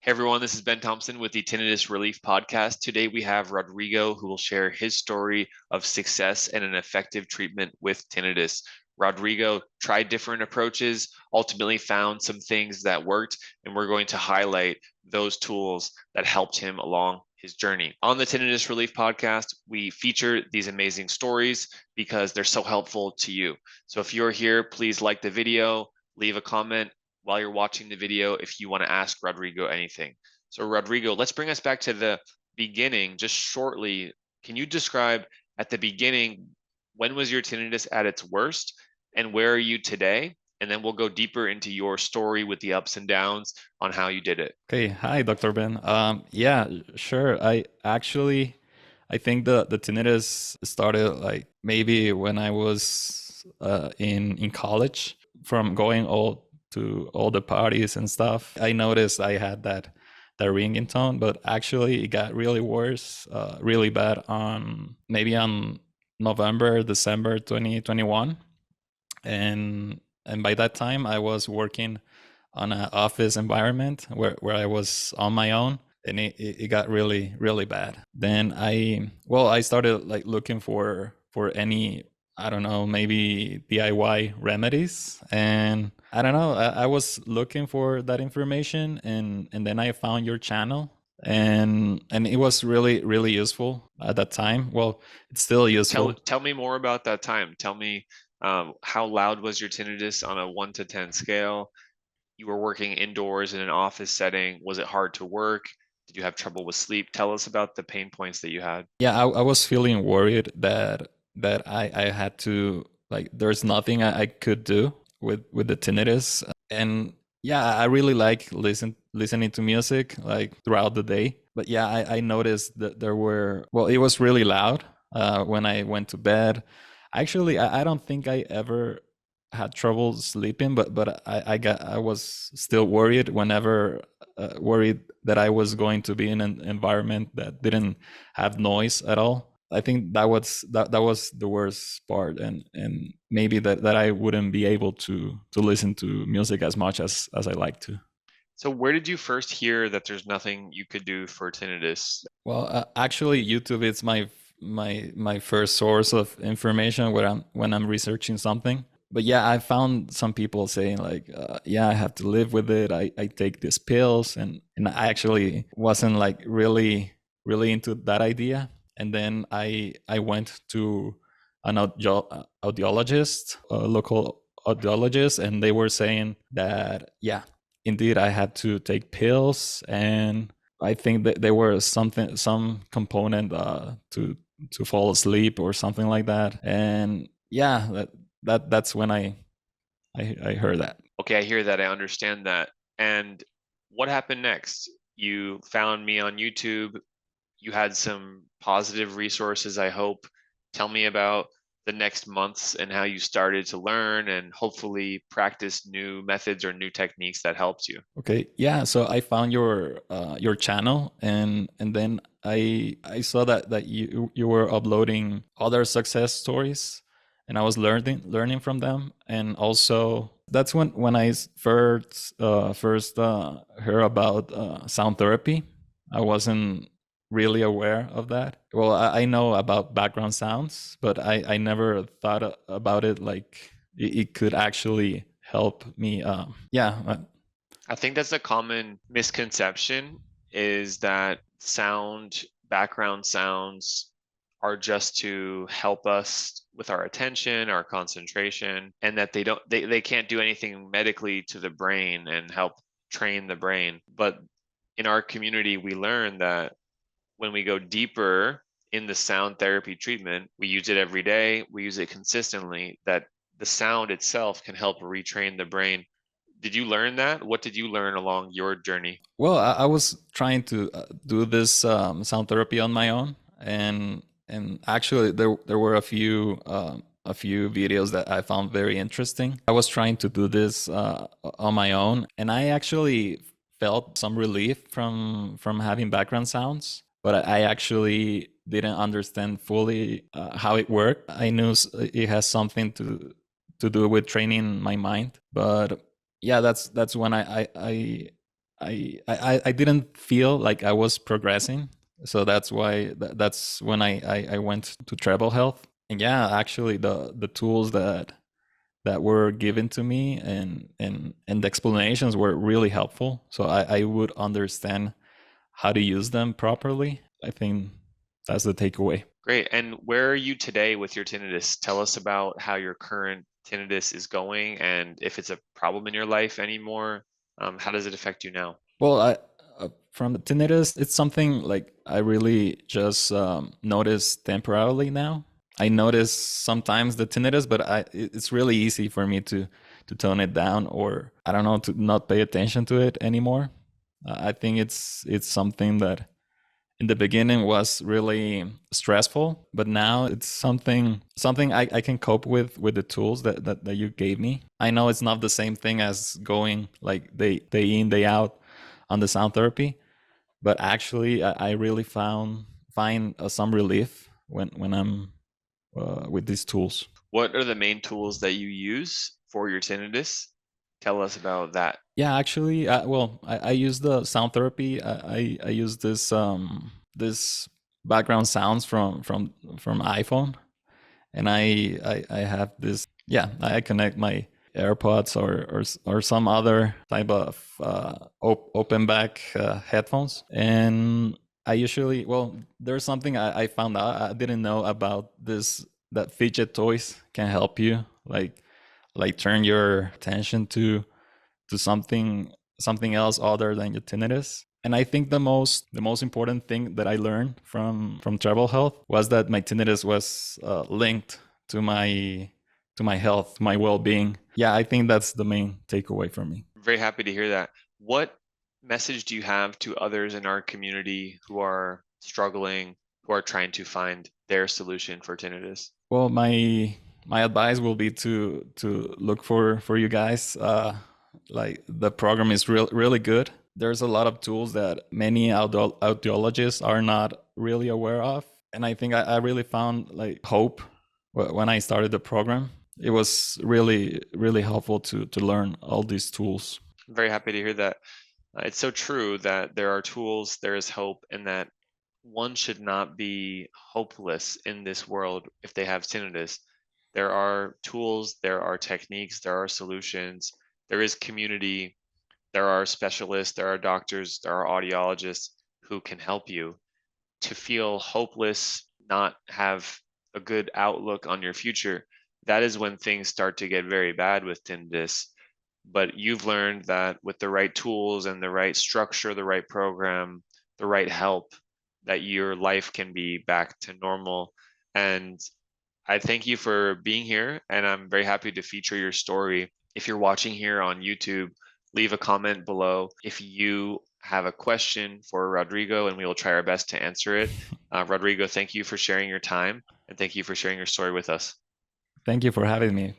Hey everyone, this is Ben Thompson with the Tinnitus Relief Podcast. Today we have Rodrigo who will share his story of success and an effective treatment with tinnitus. Rodrigo tried different approaches, ultimately found some things that worked, and we're going to highlight those tools that helped him along his journey. On the Tinnitus Relief Podcast, we feature these amazing stories because they're so helpful to you. So if you're here, please like the video, leave a comment while you're watching the video if you want to ask Rodrigo anything. So Rodrigo, let's bring us back to the beginning just shortly. Can you describe at the beginning, when was your tinnitus at its worst and where are you today? And then we'll go deeper into your story with the ups and downs on how you did it. Okay, hi, Dr. Ben. Yeah, sure. I think the tinnitus started like maybe when I was in college, from going all to all the parties and stuff. I noticed I had that ringing tone, but actually it got really worse, really bad on maybe on November, December 2021, and by that time I was working on an office environment where I was on my own, and it got really bad. Then I started like looking for any, I don't know, maybe DIY remedies, and I don't know, I was looking for that information, and then I found your channel, and it was really useful at that time. Well, it's still useful. Tell me more about that time. Tell me how loud was your tinnitus on a 1 to 10 scale? You were working indoors in an office setting. Was it hard to work? Did you have trouble with sleep? Tell us about the pain points that you had. Yeah, I was feeling worried that I had to, like, there's nothing I could do with the tinnitus. And yeah, I really like listening to music like throughout the day. But yeah, I noticed that there were, well, it was really loud when I went to bed. Actually, I don't think I ever had trouble sleeping, but I was still worried whenever, worried that I was going to be in an environment that didn't have noise at all. I think that was the worst part, and maybe that I wouldn't be able to listen to music as much as I like to. So where did you first hear that there's nothing you could do for tinnitus? Well, actually, YouTube is my first source of information when I'm researching something. But yeah, I found some people saying like, yeah, I have to live with it. I take these pills, and I actually wasn't like really into that idea. And then I went to an audiologist, a local audiologist, and they were saying that, yeah, indeed I had to take pills, and I think that there were some component to fall asleep or something like that. And yeah, that's when I heard that. Okay, I hear that. I understand that. And what happened next? You found me on YouTube. You had some positive resources, I hope. Tell me about the next months and how you started to learn and hopefully practice new methods or new techniques that helped you. Okay, yeah. So I found your channel, and then I saw that you were uploading other success stories, and I was learning from them. And also that's when I first heard about sound therapy. I wasn't really aware of that. Well, I know about background sounds, but I never thought about it like it could actually help me. I think that's a common misconception is that background sounds are just to help us with our attention, our concentration, and that they can't do anything medically to the brain and help train the brain. But in our community, we learn that when we go deeper in the sound therapy treatment, we use it every day, we use it consistently, that the sound itself can help retrain the brain. Did you learn that? What did you learn along your journey? Well, I was trying to do this sound therapy on my own, and actually there were a few videos that I found very interesting. I was trying to do this on my own, and I actually felt some relief from having background sounds, but I actually didn't understand fully how it worked. I knew it has something to do with training my mind, but yeah, that's when I didn't feel like I was progressing. So that's why that's when I went to Treble Health. And yeah, actually the tools that were given to me and the explanations were really helpful. So I would understand how to use them properly. I think that's the takeaway. Great. And where are you today with your tinnitus? Tell us about how your current tinnitus is going and if it's a problem in your life anymore. How does it affect you now? Well, from the tinnitus, it's something like I really just notice temporarily now. I notice sometimes the tinnitus, but it's really easy for me to tone it down, or I don't know, to not pay attention to it anymore. I think it's something that in the beginning was really stressful, but now it's something I can cope with the tools that you gave me. I know it's not the same thing as going like day in, day out on the sound therapy, but actually I really find some relief when I'm with these tools. What are the main tools that you use for your tinnitus? Tell us about that. Yeah, actually, well, I use the sound therapy. I use this background sounds from iPhone, and I have this. Yeah, I connect my AirPods or some other type of open back headphones, and I usually, well, there's something I found out I didn't know about this, that fidget toys can help you like turn your attention to something else other than your tinnitus. And I think the most important thing that I learned from Treble Health was that my tinnitus was linked to my health, my well-being. Yeah, I think that's the main takeaway for me. I'm very happy to hear that. What message do you have to others in our community who are struggling, who are trying to find their solution for tinnitus? Well, my advice will be to look for you guys. Like the program is really good. There's a lot of tools that many audiologists are not really aware of, and I think I really found like hope when I started the program. It was really helpful to learn all these tools. I'm very happy to hear that. It's so true that there are tools, there is hope, and that one should not be hopeless in this world if they have tinnitus. There are tools, there are techniques, there are solutions, there is community, there are specialists, there are doctors, there are audiologists who can help you. To feel hopeless, not have a good outlook on your future, that is when things start to get very bad with tinnitus. But you've learned that with the right tools and the right structure, the right program, the right help, that your life can be back to normal. And I thank you for being here, and I'm very happy to feature your story. If you're watching here on YouTube, leave a comment below if you have a question for Rodrigo, and we will try our best to answer it. Rodrigo, thank you for sharing your time, and thank you for sharing your story with us. Thank you for having me.